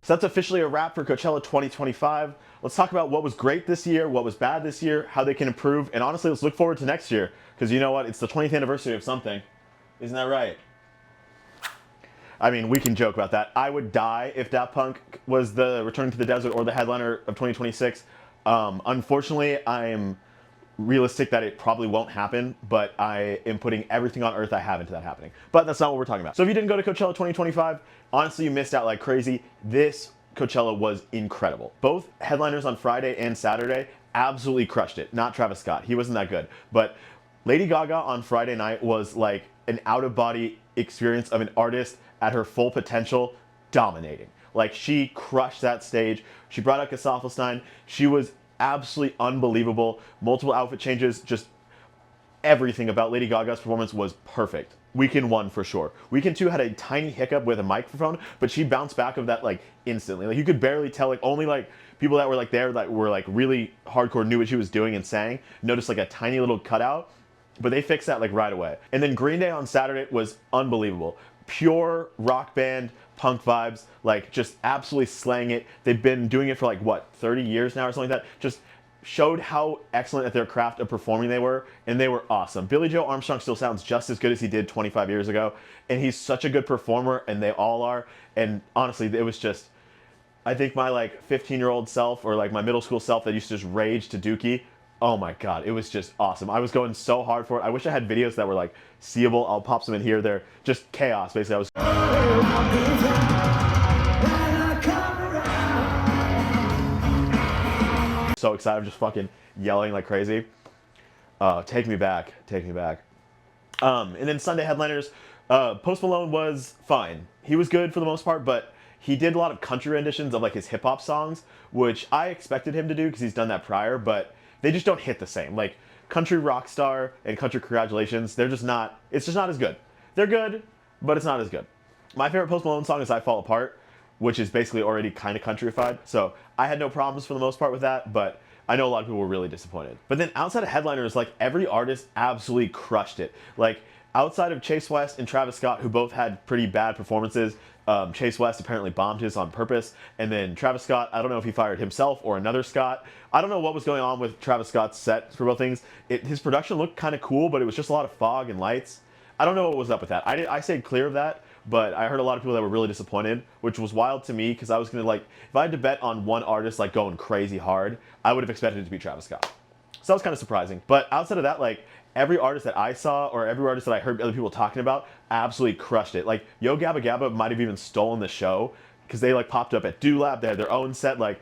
So that's officially a wrap for Coachella 2025. Let's talk about what was great this year, what was bad this year, how they can improve, and honestly, let's look forward to next year. Because you know what? It's the 20th anniversary of something. Isn't that right? I mean, we can joke about that. I would die if Daft Punk was the Return to the Desert or the headliner of 2026. Unfortunately, I am realistic that it probably won't happen, but I am putting everything on earth I have into that happening. But that's not what we're talking about. So if you didn't go to Coachella 2025, honestly, you missed out like crazy. This Coachella was incredible. Both headliners on Friday and Saturday absolutely crushed it. Not Travis Scott. He wasn't that good. But Lady Gaga on Friday night was like an out-of-body experience of an artist at her full potential, dominating. Like, she crushed that stage. She brought out Gesaffelstein. She was absolutely unbelievable. Multiple outfit changes, just everything about Lady Gaga's performance was perfect. Weekend 1 for sure. Weekend 2 had a tiny hiccup with a microphone, but she bounced back of that like instantly. Like, you could barely tell, like only like people that were like there that were like really hardcore knew what she was doing and sang, noticed like a tiny little cutout, but they fixed that like right away. And then Green Day on Saturday was unbelievable. Pure rock band, punk vibes, like just absolutely slaying it. They've been doing it for like what, 30 years now or something like that. Just showed how excellent at their craft of performing they were, and they were awesome. Billy Joe Armstrong still sounds just as good as he did 25 years ago, and he's such a good performer, and they all are. And honestly, it was just, I think my like 15-year-old self or like my middle school self that used to just rage to Dookie, oh my god, it was just awesome. I was going so hard for it. I wish I had videos that were like seeable. I'll pop some in here. They're just chaos, basically. I was so excited. I'm just fucking yelling like crazy. Take me back. Take me back. And then Sunday headliners, Post Malone was fine. He was good for the most part, but he did a lot of country renditions of like his hip hop songs, which I expected him to do because he's done that prior, but they just don't hit the same. Like Country Rockstar and Country Congratulations, they're just not, it's just not as good. They're good, but it's not as good. My favorite Post Malone song is I Fall Apart, which is basically already kind of countryified. So I had no problems for the most part with that, but I know a lot of people were really disappointed. But then outside of headliners, like every artist absolutely crushed it. Like outside of Chase West and Travis Scott, who both had pretty bad performances, Chase West apparently bombed his on purpose, and then Travis Scott, I don't know if he fired himself or another Scott. I don't know what was going on with Travis Scott's set for both things. His production looked kind of cool, but it was just a lot of fog and lights. I don't know what was up with that. I stayed clear of that, but I heard a lot of people that were really disappointed, which was wild to me because I was gonna like, if I had to bet on one artist like going crazy hard, I would have expected it to be Travis Scott. So that was kind of surprising. But outside of that, like every artist that I saw or every artist that I heard other people talking about absolutely crushed it. Like Yo Gabba Gabba might have even stolen the show because they like popped up at Do Lab. They had their own set, like,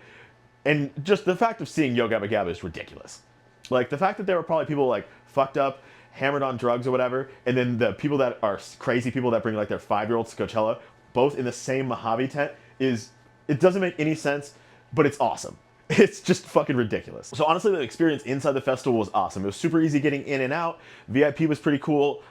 and just the fact of seeing Yo Gabba Gabba is ridiculous. Like the fact that there were probably people like fucked up, hammered on drugs or whatever, and then the people that are crazy people that bring like their 5-year-olds to Coachella, both in the same Mojave tent, it doesn't make any sense, but it's awesome. It's just fucking ridiculous. So honestly, the experience inside the festival was awesome. It was super easy getting in and out. VIP was pretty cool.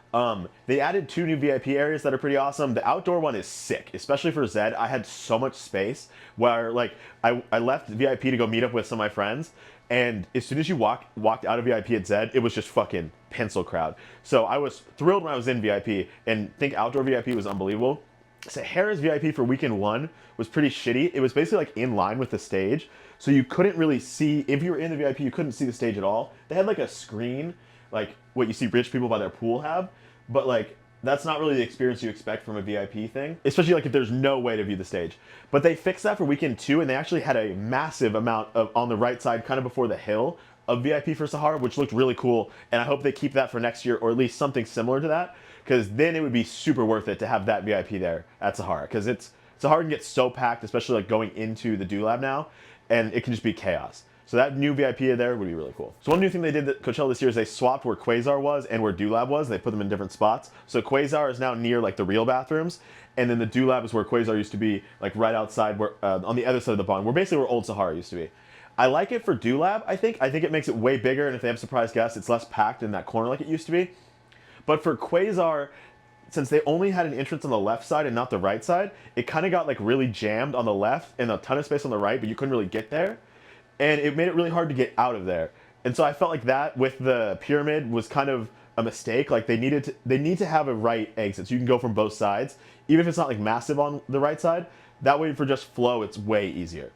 They added 2 new VIP areas that are pretty awesome. The outdoor one is sick, especially for Zedd. I had so much space where like I left VIP to go meet up with some of my friends, and as soon as you walked out of VIP at Zedd, it was just fucking pencil crowd. So I was thrilled when I was in VIP, and think outdoor VIP was unbelievable. Sahara's VIP for weekend 1 was pretty shitty. It was basically like in line with the stage, so you couldn't really see, if you were in the VIP, you couldn't see the stage at all. They had like a screen, like what you see rich people by their pool have, but like that's not really the experience you expect from a VIP thing, especially like if there's no way to view the stage. But they fixed that for weekend 2, and they actually had a massive amount of, on the right side, kind of before the hill, of VIP for Sahara, which looked really cool, and I hope they keep that for next year, or at least something similar to that, because then it would be super worth it to have that VIP there at Sahara, because Sahara can get so packed, especially like going into the Do Lab now, and it can just be chaos. So that new VIP there would be really cool. So one new thing they did at Coachella this year is they swapped where Quasar was and where Do Lab was. They put them in different spots. So Quasar is now near like the real bathrooms, and then the Do Lab is where Quasar used to be, like right outside, where on the other side of the barn, where basically where old Sahara used to be. I like it for Do Lab, I think. I think it makes it way bigger, and if they have surprise guests, it's less packed in that corner like it used to be. But for Quasar, since they only had an entrance on the left side and not the right side, it kind of got like really jammed on the left and a ton of space on the right, but you couldn't really get there. And it made it really hard to get out of there. And so I felt like that with the pyramid was kind of a mistake. Like they need to have a right exit so you can go from both sides, even if it's not like massive on the right side. That way for just flow, it's way easier.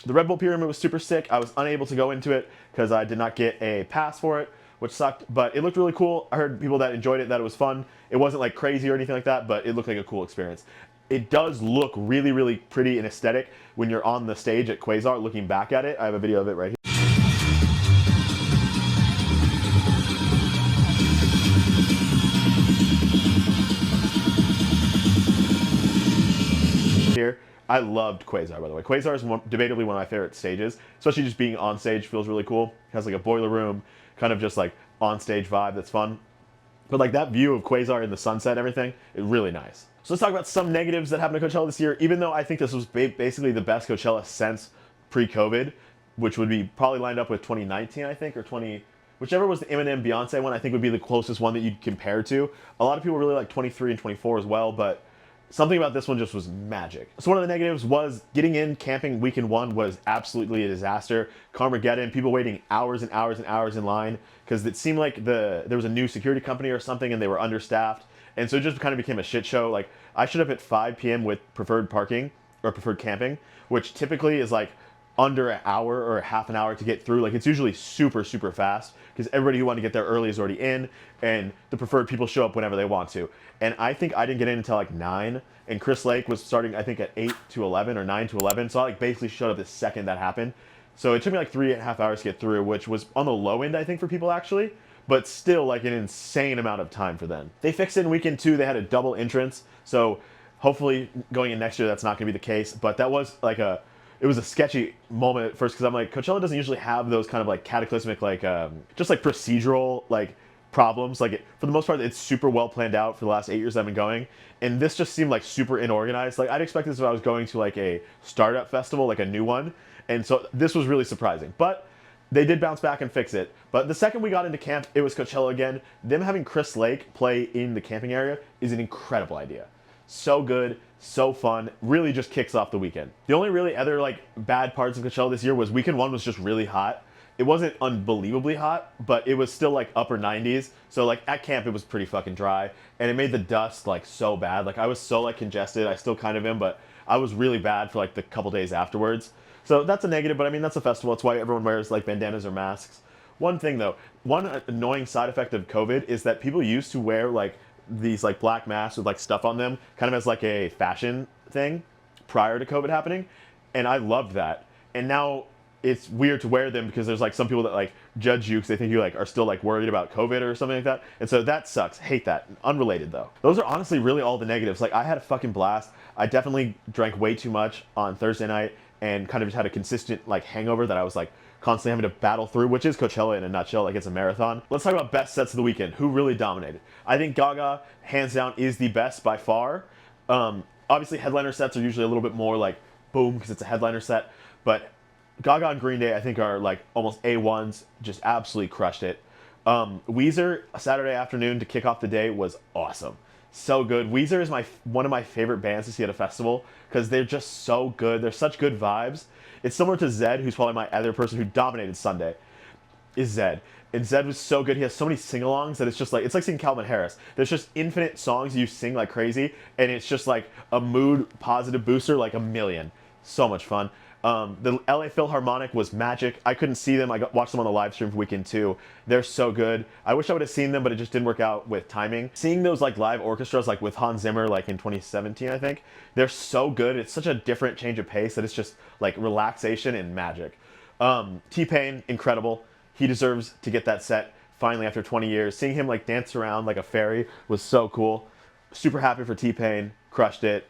The Red Bull Pyramid was super sick. I was unable to go into it because I did not get a pass for it, which sucked, but it looked really cool. I heard people that enjoyed it, that it was fun. It wasn't like crazy or anything like that, but it looked like a cool experience. It does look really, really pretty and aesthetic when you're on the stage at Quasar looking back at it. I have a video of it right here. Here. I loved Quasar, by the way. Quasar is debatably one of my favorite stages, especially just being on stage feels really cool. It has like a boiler room, kind of just like on stage vibe that's fun. But like that view of Quasar in the sunset and everything is really nice. So let's talk about some negatives that happened to Coachella this year. Even though I think this was basically the best Coachella since pre-COVID, which would be probably lined up with 2019, I think, or whichever was the Eminem Beyonce one, I think would be the closest one that you'd compare to. A lot of people really like 23 and 24 as well, but something about this one just was magic. So one of the negatives was getting in camping weekend one was absolutely a disaster. Carmageddon, people waiting hours and hours and hours in line because it seemed like there was a new security company or something and they were understaffed. And so it just kind of became a shit show. Like I showed up at 5 p.m. with preferred parking or preferred camping, which typically is like under an hour or half an hour to get through. Like it's usually super, super fast because everybody who wanted to get there early is already in and the preferred people show up whenever they want to. And I think I didn't get in until like 9 and Chris Lake was starting, I think at 8 to 11 or 9 to 11. So I like basically showed up the second that happened. So it took me like 3.5 hours to get through, which was on the low end, I think, for people actually, but still like an insane amount of time for them. They fixed it in weekend 2. They had a double entrance. So hopefully going in next year, that's not gonna be the case. But that was like it was a sketchy moment at first because I'm like, Coachella doesn't usually have those kind of like cataclysmic, like just like procedural like problems. Like for the most part, it's super well planned out for the last 8 years I've been going. And this just seemed like super inorganized. Like I'd expect this if I was going to like a startup festival, like a new one. And so this was really surprising. But they did bounce back and fix it. But the second we got into camp, it was Coachella again. Them having Chris Lake play in the camping area is an incredible idea. So good, so fun, really just kicks off the weekend. The only really other like bad parts of Coachella this year was weekend 1 was just really hot. It wasn't unbelievably hot, but it was still like upper 90s. So like at camp, it was pretty fucking dry and it made the dust like so bad. Like I was so like congested. I still kind of am, but I was really bad for like the couple days afterwards. So that's a negative, but I mean, that's a festival. That's why everyone wears like bandanas or masks. One thing though, one annoying side effect of COVID is that people used to wear like these like black masks with like stuff on them kind of as like a fashion thing prior to COVID happening. And I loved that. And now it's weird to wear them because there's like some people that like judge you because they think you like are still like worried about COVID or something like that. And so that sucks. Hate that. Unrelated though. Those are honestly really all the negatives. Like I had a fucking blast. I definitely drank way too much on Thursday night and kind of just had a consistent like hangover that I was like constantly having to battle through, which is Coachella in a nutshell. Like it's a marathon. Let's talk about best sets of the weekend. Who really dominated? I think Gaga, hands down, is the best by far. Obviously, headliner sets are usually a little bit more like boom because it's a headliner set, but Gaga and Green Day, I think, are like almost A1s, just absolutely crushed it. Weezer, Saturday afternoon to kick off the day was awesome. So good. Weezer is one of my favorite bands to see at a festival because they're just so good. They're such good vibes. It's similar to Zedd, who's probably my other person who dominated Sunday, is Zedd. And Zedd was so good. He has so many sing-alongs that it's like seeing Calvin Harris. There's just infinite songs you sing like crazy, and it's just like a mood positive booster like a million. So much fun. The LA Philharmonic was magic. I couldn't see them. I watched them on the live stream for weekend 2. They're so good. I wish I would have seen them, but it just didn't work out with timing. Seeing those like live orchestras like with Hans Zimmer like in 2017, I think, they're so good. It's such a different change of pace that it's just like relaxation and magic. T-Pain, incredible. He deserves to get that set finally after 20 years. Seeing him like dance around like a fairy was so cool. Super happy for T-Pain. Crushed it.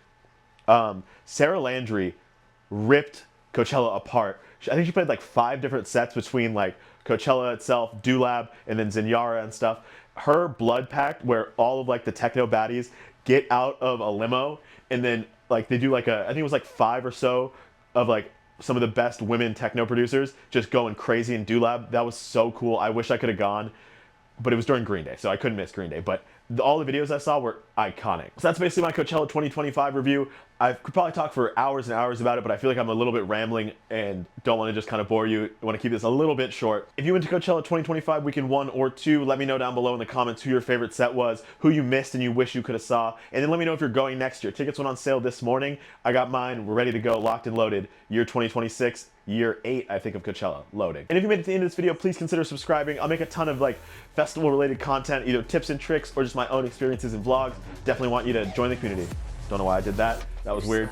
Sarah Landry ripped Coachella apart. I think she played like 5 different sets between like Coachella itself, Dulab, and then Zinyara and stuff. Her Blood Pact, where all of like the techno baddies get out of a limo and then like they do like I think it was like 5 or so of like some of the best women techno producers just going crazy in Dulab. That was so cool. I wish I could have gone, but it was during Green Day, so I couldn't miss Green Day. But all the videos I saw were iconic. So that's basically my Coachella 2025 review. I could probably talk for hours and hours about it, but I feel like I'm a little bit rambling and don't want to just kind of bore you. I want to keep this a little bit short. If you went to Coachella 2025 weekend 1 or 2, let me know down below in the comments who your favorite set was, who you missed and you wish you could have saw, and then let me know if you're going next year. Tickets went on sale this morning. I got mine. We're ready to go, locked and loaded. Year 2026. Year 8, I think, of Coachella loading. And if you made it to the end of this video, please consider subscribing. I'll make a ton of like festival related content, either tips and tricks or just my own experiences and vlogs. Definitely want you to join the community. Don't know why I did that. That was weird.